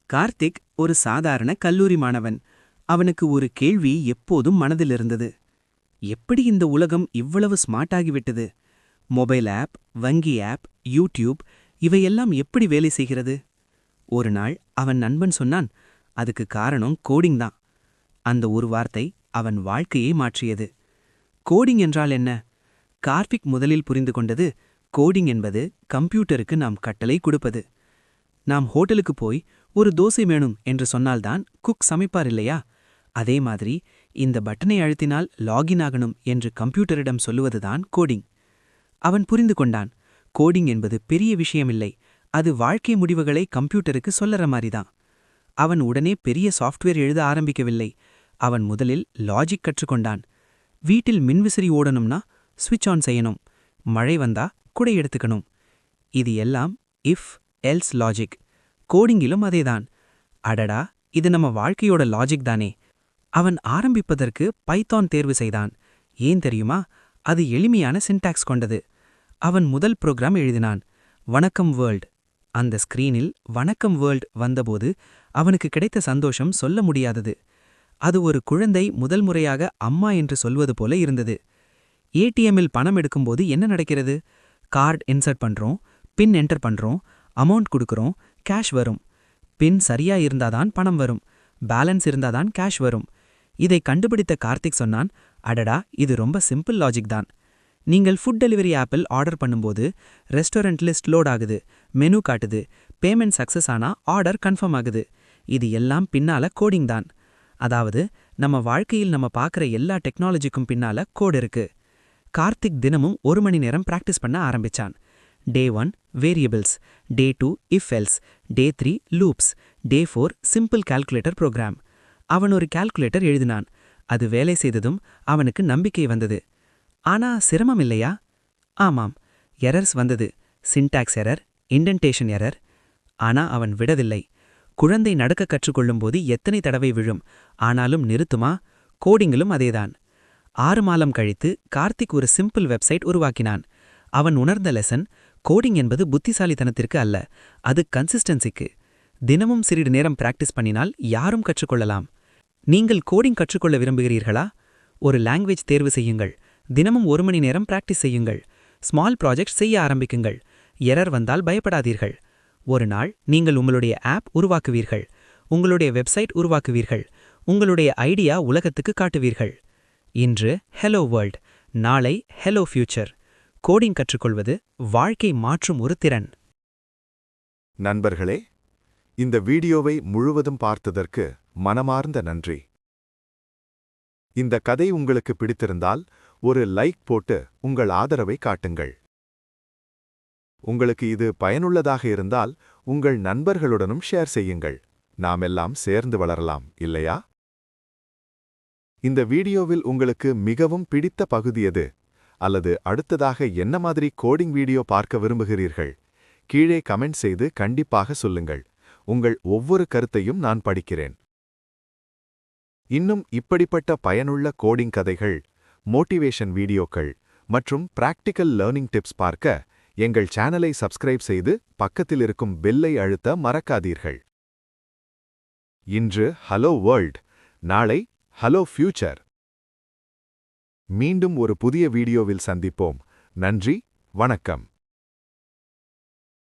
கார்த்திக் ஒரு சாதாரண கல்லூரி மாணவன். அவனுக்கு ஒரு கேள்வி எப்போதும் மனதில் இருந்தது. எப்படி இந்த உலகம் இவ்வளவு ஸ்மார்ட் ஆகிவிட்டது? மொபைல் ஆப், வங்கி ஆப், யூடியூப் இவையெல்லாம் எப்படி வேலை செய்கிறது? ஒரு நாள் அவன் நண்பன் சொன்னான், அதுக்கு காரணம் கோடிங் தான். அந்த ஒரு வார்த்தை அவன் வாழ்க்கையை மாற்றியது. கோடிங் என்றால் என்ன? கார்த்திக் முதலில் புரிந்து கொண்டது, கோடிங் என்பது கம்ப்யூட்டருக்கு நாம் கட்டளை கொடுப்பது. நாம் ஹோட்டலுக்கு போய் ஒரு தோசை வேணும் என்று சொன்னால்தான் குக் சமைப்பார் இல்லையா? அதே மாதிரி இந்த பட்டனை அழுத்தினால் லாகின் ஆகணும் என்று கம்ப்யூட்டரிடம் சொல்லுவதுதான் கோடிங். அவன் புரிந்து கொண்டான், கோடிங் என்பது பெரிய விஷயமில்லை, அது வாழ்க்கை முடிவுகளை கம்ப்யூட்டருக்கு சொல்லற மாதிரிதான். அவன் உடனே பெரிய சாஃப்ட்வேர் எழுத ஆரம்பிக்கவில்லை. அவன் முதலில் லாஜிக் கற்றுக்கொண்டான். வீட்டில் மின்விசிறி ஓடணும்னா ஸ்விட்ச் ஆன் செய்யணும், மழை வந்தா குடை எடுத்துக்கணும். இது எல்லாம் இஃப் எல்ஸ் லாஜிக். கோடிங்கிலும் அதேதான். அடடா, இது நம்ம வாழ்க்கையோட லாஜிக் தானே. அவன் ஆரம்பிப்பதற்கு பைத்தான் தேர்வு செய்தான். ஏன் தெரியுமா? அது எளிமையான சின்டாக்ஸ் கொண்டது. அவன் முதல் புரோகிராம் எழுதினான், வணக்கம் வேர்ல்ட். அந்த ஸ்கிரீனில் வணக்கம் வேர்ல்ட் வந்தபோது அவனுக்கு கிடைத்த சந்தோஷம் சொல்ல முடியாதது. அது ஒரு குழந்தை முதல் முறையாக அம்மா என்று சொல்வது போல இருந்தது. ஏடிஎம்மில் பணம் எடுக்கும்போது என்ன நடக்கிறது? கார்டு இன்சர்ட் பண்றோம், பின் என்டர் பண்றோம், அமௌண்ட் கொடுக்கறோம், கேஷ் வரும். பின் சரியா இருந்தாதான் பணம் வரும், பேலன்ஸ் இருந்தாதான் கேஷ் வரும். இதை கண்டுபிடித்த கார்த்திக் சொன்னான், அடடா, இது ரொம்ப சிம்பிள் லாஜிக் தான். நீங்கள் ஃபுட் டெலிவரி ஆப்பில் ஆர்டர் பண்ணும்போது ரெஸ்டாரண்ட் லிஸ்ட் லோட் ஆகுது, மெனு காட்டுது, பேமெண்ட் சக்சஸ் ஆனா ஆர்டர் கன்ஃபார்ம் ஆகுது. இது எல்லாம் பின்னால கோடிங் தான். அதாவது நம்ம வாழ்க்கையில் நம்ம பார்க்குற எல்லா டெக்னாலஜிக்கும் பின்னால கோடு இருக்கு. கார்த்திக் தினமும் 1 மணி நேரம் பிராக்டிஸ் பண்ண ஆரம்பிச்சான். Day 1 variables, day 2 if else, day 3 loops, day 4 simple calculator program. அவன் ஒரு கால்குலேட்டர் எழுதினான். அது வேலை செய்ததும் அவனுக்கு நம்பிக்கை வந்தது. ஆனா சிரமம் இல்லையா? ஆமாம், எரர்ஸ் வந்தது. Syntax error, indentation error. ஆனா அவன் விடவில்லை. குழந்தை நடக்க கற்றுக்கொள்ளும்போது எத்தனை தடவை விழும், ஆனாலும் நிறுத்துமா? கோடிங்கிலும் அதேதான். 6 மாதம் கழித்து கார்த்திக் ஒரு சிம்பிள் வெப்சைட் உருவாக்கினான். அவன் உணர்ந்த லெசன், கோடிங் என்பது புத்திசாலித்தனத்திற்கு அல்ல, அது கன்சிஸ்டன்சிக்கு. தினமும் சிறிது நேரம் பிராக்டிஸ் பண்ணினால் யாரும் கற்றுக்கொள்ளலாம். நீங்கள் கோடிங் கற்றுக்கொள்ள விரும்புகிறீர்களா? ஒரு லாங்குவேஜ் தேர்வு செய்யுங்கள். தினமும் 1 மணி நேரம் பிராக்டிஸ் செய்யுங்கள். ஸ்மால் ப்ராஜெக்ட் செய்ய ஆரம்பிக்குங்கள். எரர் வந்தால் பயப்படாதீர்கள். ஒரு நாள் நீங்கள் உங்களுடைய ஆப் உருவாக்குவீர்கள், உங்களுடைய வெப்சைட் உருவாக்குவீர்கள், உங்களுடைய ஐடியா உலகத்துக்கு காட்டுவீர்கள். இன்று ஹெலோ வேர்ல்ட், நாளை ஹெலோ ஃபியூச்சர். கோடிங் கற்றுக்கொள்வது வாழ்க்கை மாற்றும் ஒரு திறன். நண்பர்களே, இந்த வீடியோவை முழுவதும் பார்த்ததற்கு மனமார்ந்த நன்றி. இந்த கதை உங்களுக்கு பிடித்திருந்தால் ஒரு லைக் போட்டு உங்கள் ஆதரவை காட்டுங்கள். உங்களுக்கு இது பயனுள்ளதாக இருந்தால் உங்கள் நண்பர்களுடனும் ஷேர் செய்யுங்கள். நாமெல்லாம் சேர்ந்து வளரலாம், இல்லையா? இந்த வீடியோவில் உங்களுக்கு மிகவும் பிடித்த பகுதி எது? அல்லது அடுத்ததாக என்ன மாதிரி கோடிங் வீடியோ பார்க்க விரும்புகிறீர்கள்? கீழே கமெண்ட் செய்து கண்டிப்பாக சொல்லுங்கள். உங்கள் ஒவ்வொரு கருத்தையும் நான் படிக்கிறேன். இன்னும் இப்படிப்பட்ட பயனுள்ள கோடிங் கதைகள், மோட்டிவேஷன் வீடியோக்கள் மற்றும் பிராக்டிக்கல் லேர்னிங் டிப்ஸ் பார்க்க எங்கள் சேனலை சப்ஸ்கிரைப் செய்து பக்கத்தில் இருக்கும் பெல்லை அழுத்த மறக்காதீர்கள். இன்று ஹலோ வேர்ல்ட், நாளை ஹலோ ஃபியூச்சர். மீண்டும் ஒரு புதிய வீடியோவில் சந்திப்போம். நன்றி, வணக்கம்.